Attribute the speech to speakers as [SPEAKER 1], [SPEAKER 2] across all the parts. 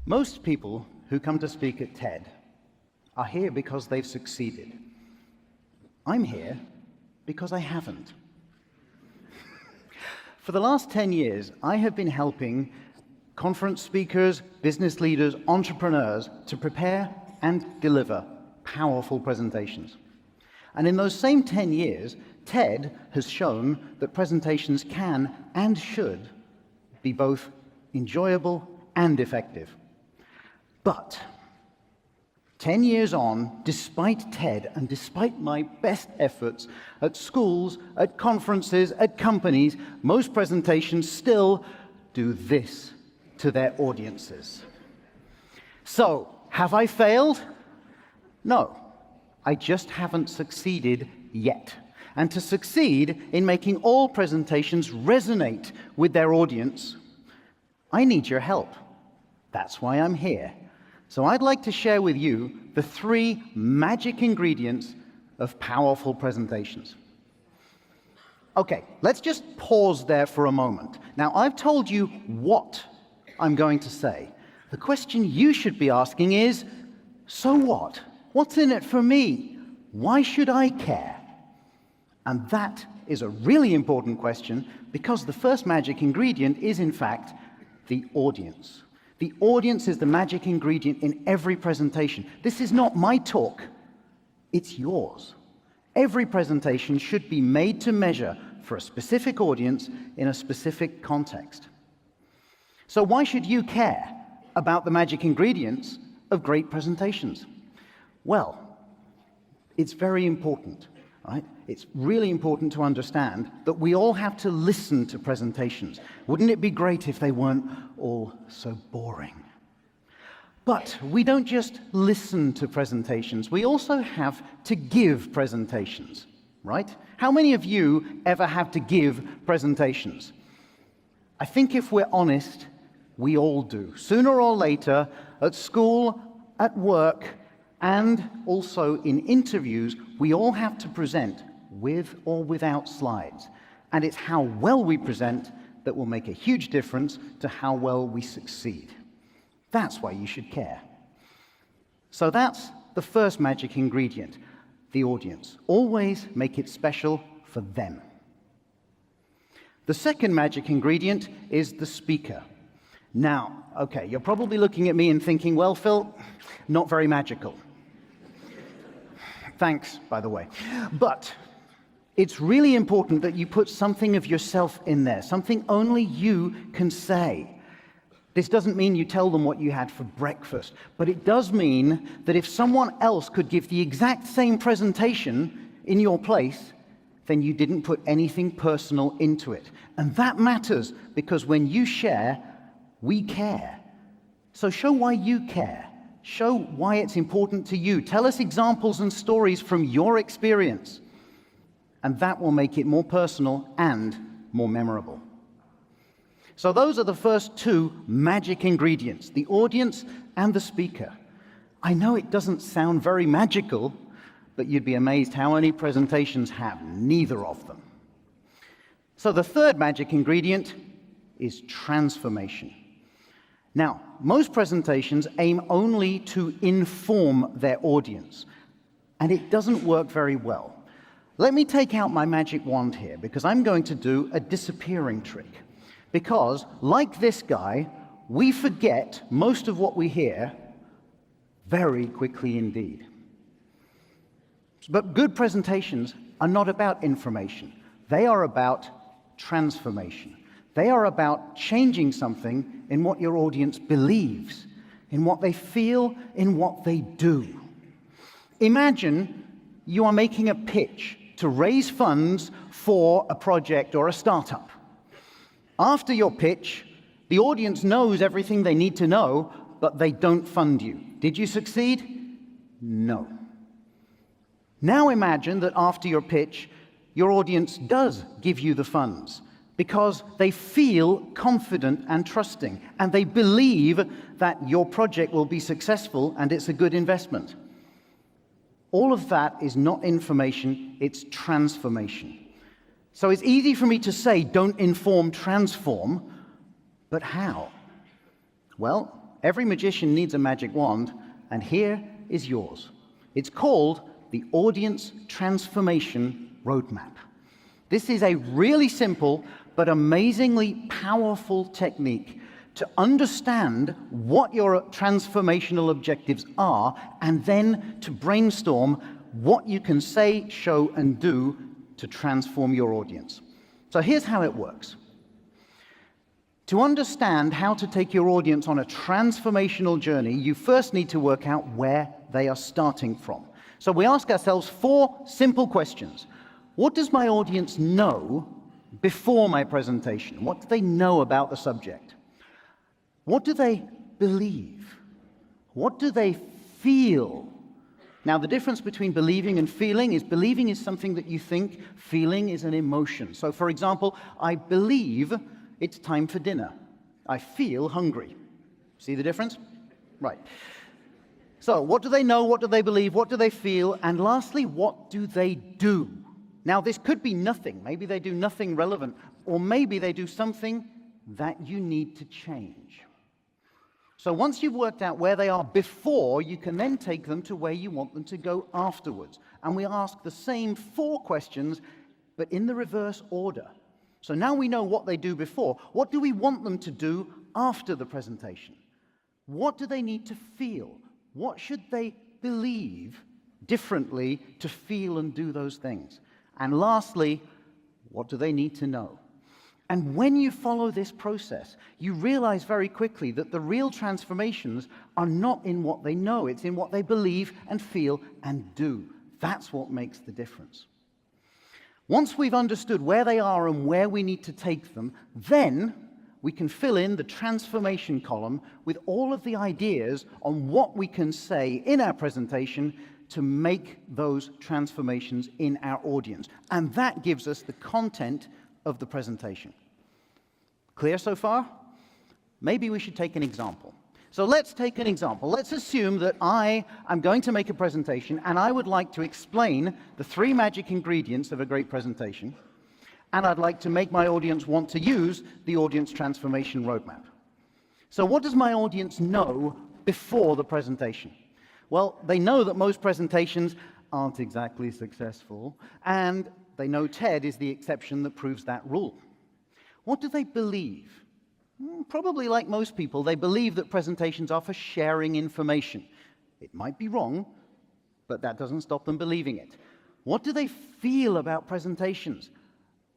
[SPEAKER 1] Most people who come to speak at TED are here because they've succeeded. I'm here because I haven't. For the last 10 years, I have been helping conference speakers, business leaders, entrepreneurs to prepare and deliver powerful presentations. And in those same 10 years, TED has shown that presentations can and should be both enjoyable and effective. But 10 years on, despite TED and despite my best efforts at schools, at conferences, at companies, most presentations still do this to their audiences. So, have I failed? No, I just haven't succeeded yet. And to succeed in making all presentations resonate with their audience, I need your help. That's why I'm here. So I'd like to share with you the 3 magic ingredients of powerful presentations. Okay, let's just pause there for a moment. Now, I've told you what I'm going to say. The question you should be asking is, so what? What's in it for me? Why should I care? And that is a really important question because the first magic ingredient is, in fact, the audience. The audience is the magic ingredient in every presentation. This is not my talk, it's yours. Every presentation should be made to measure for a specific audience in a specific context. So why should you care about the magic ingredients of great presentations? Well, it's very important, right? It's really important to understand that we all have to listen to presentations. Wouldn't it be great if they weren't all so boring? But we don't just listen to presentations, we also have to give presentations, right? How many of you ever have to give presentations? I think if we're honest, we all do. Sooner or later, at school, at work, and also in interviews, we all have to present with or without slides. And it's how well we present that will make a huge difference to how well we succeed. That's why you should care. So that's the first magic ingredient, the audience. Always make it special for them. The second magic ingredient is the speaker. Now, okay, you're probably looking at me and thinking, well, Phil, not very magical. Thanks, by the way. But it's really important that you put something of yourself in there, something only you can say. This doesn't mean you tell them what you had for breakfast, but it does mean that if someone else could give the exact same presentation in your place, then you didn't put anything personal into it. And that matters because when you share, we care. So show why you care. Show why it's important to you. Tell us examples and stories from your experience. And that will make it more personal and more memorable. So those are the first 2 magic ingredients, the audience and the speaker. I know it doesn't sound very magical, but you'd be amazed how many presentations have neither of them. So the third magic ingredient is transformation. Now, most presentations aim only to inform their audience, and it doesn't work very well. Let me take out my magic wand here, because I'm going to do a disappearing trick. Because, like this guy, we forget most of what we hear very quickly indeed. But good presentations are not about information. They are about transformation. They are about changing something in what your audience believes, in what they feel, in what they do. Imagine you are making a pitch to raise funds for a project or a startup. After your pitch, the audience knows everything they need to know, but they don't fund you. Did you succeed? No. Now imagine that after your pitch, your audience does give you the funds because they feel confident and trusting, and they believe that your project will be successful and it's a good investment. All of that is not information, it's transformation. So it's easy for me to say, don't inform, transform, but how? Well, every magician needs a magic wand, and here is yours. It's called the Audience Transformation Roadmap. This is a really simple but amazingly powerful technique to understand what your transformational objectives are, and then to brainstorm what you can say, show, and do to transform your audience. So here's how it works. To understand how to take your audience on a transformational journey, you first need to work out where they are starting from. So we ask ourselves 4 simple questions. What does my audience know before my presentation? What do they know about the subject? What do they believe? What do they feel? Now, the difference between believing and feeling is something that you think, feeling is an emotion. So, for example, I believe it's time for dinner. I feel hungry. See the difference? Right. So, what do they know? What do they believe? What do they feel? And lastly, what do they do? Now, this could be nothing. Maybe they do nothing relevant, or maybe they do something that you need to change. So once you've worked out where they are before, you can then take them to where you want them to go afterwards. And we ask the same 4 questions, but in the reverse order. So now we know what they do before. What do we want them to do after the presentation? What do they need to feel? What should they believe differently to feel and do those things? And lastly, what do they need to know? And when you follow this process, you realize very quickly that the real transformations are not in what they know, it's in what they believe and feel and do. That's what makes the difference. Once we've understood where they are and where we need to take them, then we can fill in the transformation column with all of the ideas on what we can say in our presentation to make those transformations in our audience. And that gives us the content of the presentation. Clear so far? Maybe we should take an example. So let's take an example. Let's assume that I am going to make a presentation and I would like to explain the 3 magic ingredients of a great presentation, and I'd like to make my audience want to use the Audience Transformation Roadmap. So what does my audience know before the presentation? Well, they know that most presentations aren't exactly successful, and they know TED is the exception that proves that rule. What do they believe? Probably like most people, they believe that presentations are for sharing information. It might be wrong, but that doesn't stop them believing it. What do they feel about presentations?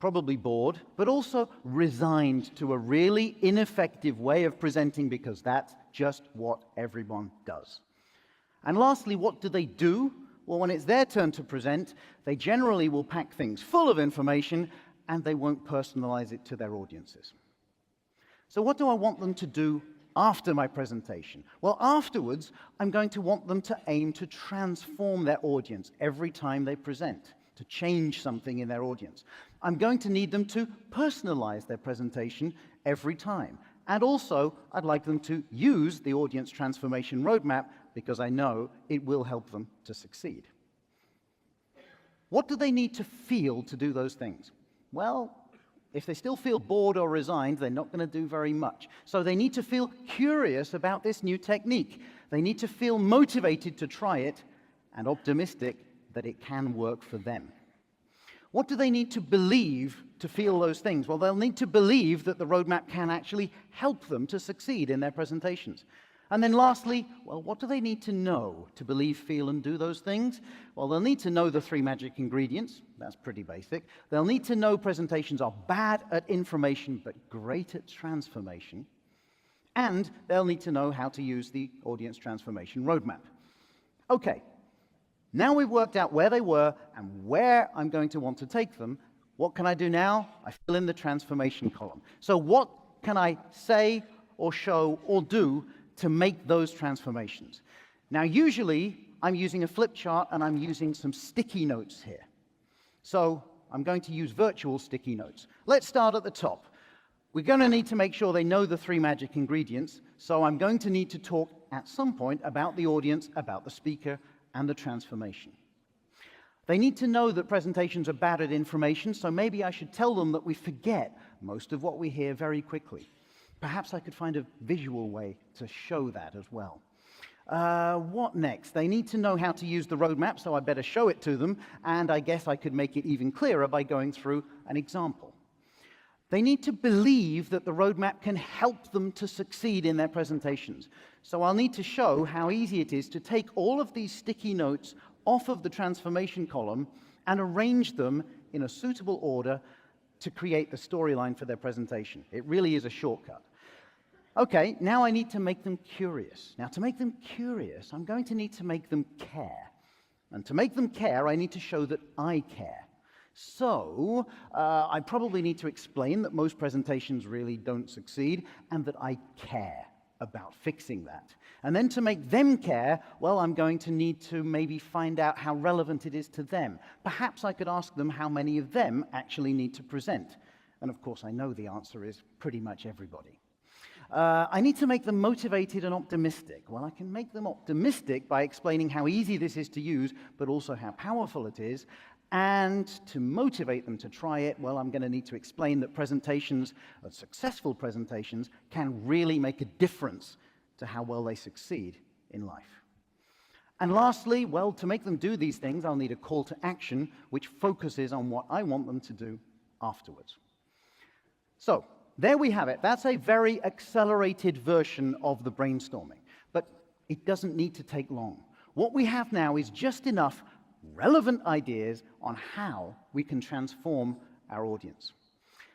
[SPEAKER 1] Probably bored, but also resigned to a really ineffective way of presenting, because that's just what everyone does. And lastly, what do they do? Well, when it's their turn to present, they generally will pack things full of information and they won't personalize it to their audiences. So what do I want them to do after my presentation? Well, afterwards, I'm going to want them to aim to transform their audience every time they present, to change something in their audience. I'm going to need them to personalize their presentation every time. And also, I'd like them to use the Audience Transformation Roadmap, because I know it will help them to succeed. What do they need to feel to do those things? Well, if they still feel bored or resigned, they're not going to do very much. So they need to feel curious about this new technique. They need to feel motivated to try it and optimistic that it can work for them. What do they need to believe to feel those things? Well, they'll need to believe that the roadmap can actually help them to succeed in their presentations. And then lastly, well, what do they need to know to believe, feel, and do those things? Well, they'll need to know the 3 magic ingredients. That's pretty basic. They'll need to know presentations are bad at information but great at transformation. And they'll need to know how to use the Audience Transformation Roadmap. Okay, now we've worked out where they were and where I'm going to want to take them. What can I do now? I fill in the transformation column. So what can I say or show or do to make those transformations? Now, usually, I'm using a flip chart and I'm using some sticky notes here. So I'm going to use virtual sticky notes. Let's start at the top. We're going to need to make sure they know the 3 magic ingredients, so I'm going to need to talk at some point about the audience, about the speaker, and the transformation. They need to know that presentations are bad at information, so maybe I should tell them that we forget most of what we hear very quickly. Perhaps I could find a visual way to show that as well. What next? They need to know how to use the roadmap, so I better show it to them, and I guess I could make it even clearer by going through an example. They need to believe that the roadmap can help them to succeed in their presentations. So I'll need to show how easy it is to take all of these sticky notes off of the transformation column and arrange them in a suitable order to create the storyline for their presentation. It really is a shortcut. Okay, now I need to make them curious. Now, to make them curious, I'm going to need to make them care. And to make them care, I need to show that I care. So, I probably need to explain that most presentations really don't succeed and that I care about fixing that. And then to make them care, well, I'm going to need to maybe find out how relevant it is to them. Perhaps I could ask them how many of them actually need to present. And of course, I know the answer is pretty much everybody. I need to make them motivated and optimistic. Well, I can make them optimistic by explaining how easy this is to use, but also how powerful it is. And to motivate them to try it, well, I'm going to need to explain that presentations, successful presentations, can really make a difference to how well they succeed in life. And lastly, well, to make them do these things, I'll need a call to action which focuses on what I want them to do afterwards. So, there we have it. That's a very accelerated version of the brainstorming. But it doesn't need to take long. What we have now is just enough relevant ideas on how we can transform our audience.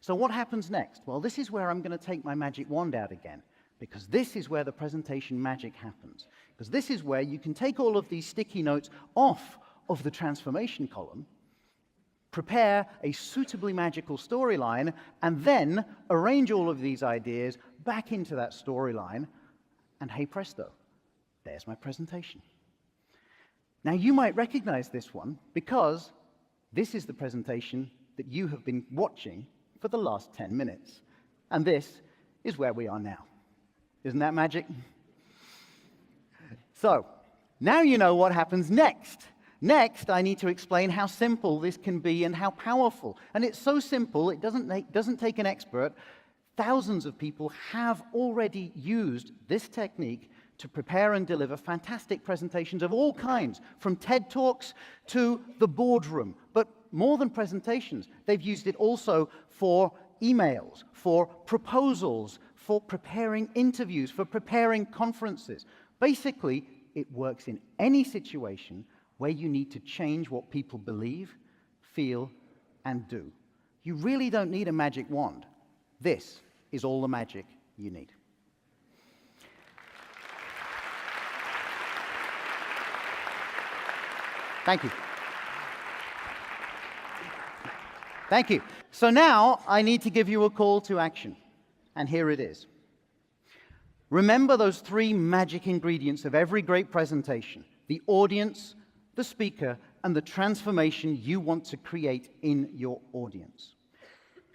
[SPEAKER 1] So what happens next? Well, this is where I'm going to take my magic wand out again, because this is where the presentation magic happens. Because this is where you can take all of these sticky notes off of the transformation column, prepare a suitably magical storyline, and then arrange all of these ideas back into that storyline, and hey presto, there's my presentation. Now, you might recognize this one because this is the presentation that you have been watching for the last 10 minutes. And this is where we are now. Isn't that magic? So, now you know what happens next. Next, I need to explain how simple this can be and how powerful. And it's so simple, it doesn't take an expert. Thousands of people have already used this technique to prepare and deliver fantastic presentations of all kinds, from TED Talks to the boardroom. But more than presentations, they've used it also for emails, for proposals, for preparing interviews, for preparing conferences. Basically, it works in any situation where you need to change what people believe, feel, and do. You really don't need a magic wand. This is all the magic you need. Thank you. Thank you. So now I need to give you a call to action. And here it is. Remember those three magic ingredients of every great presentation: the audience, the speaker, and the transformation you want to create in your audience.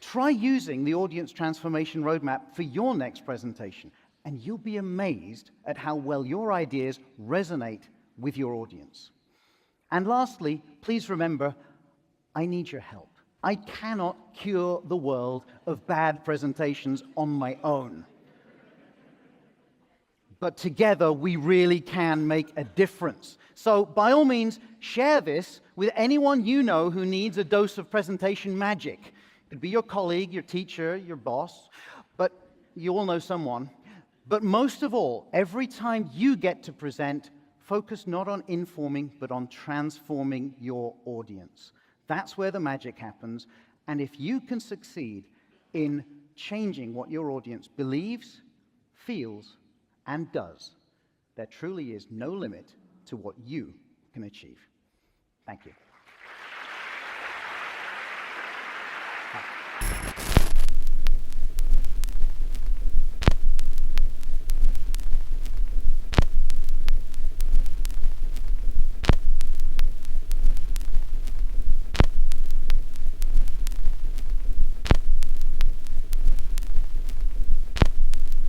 [SPEAKER 1] Try using the audience transformation roadmap for your next presentation, and you'll be amazed at how well your ideas resonate with your audience. And lastly, please remember, I need your help. I cannot cure the world of bad presentations on my own. But together, we really can make a difference. So by all means, share this with anyone you know who needs a dose of presentation magic. It could be your colleague, your teacher, your boss, but you all know someone. But most of all, every time you get to present, focus not on informing, but on transforming your audience. That's where the magic happens. And if you can succeed in changing what your audience believes, feels, and does, there truly is no limit to what you can achieve. Thank you.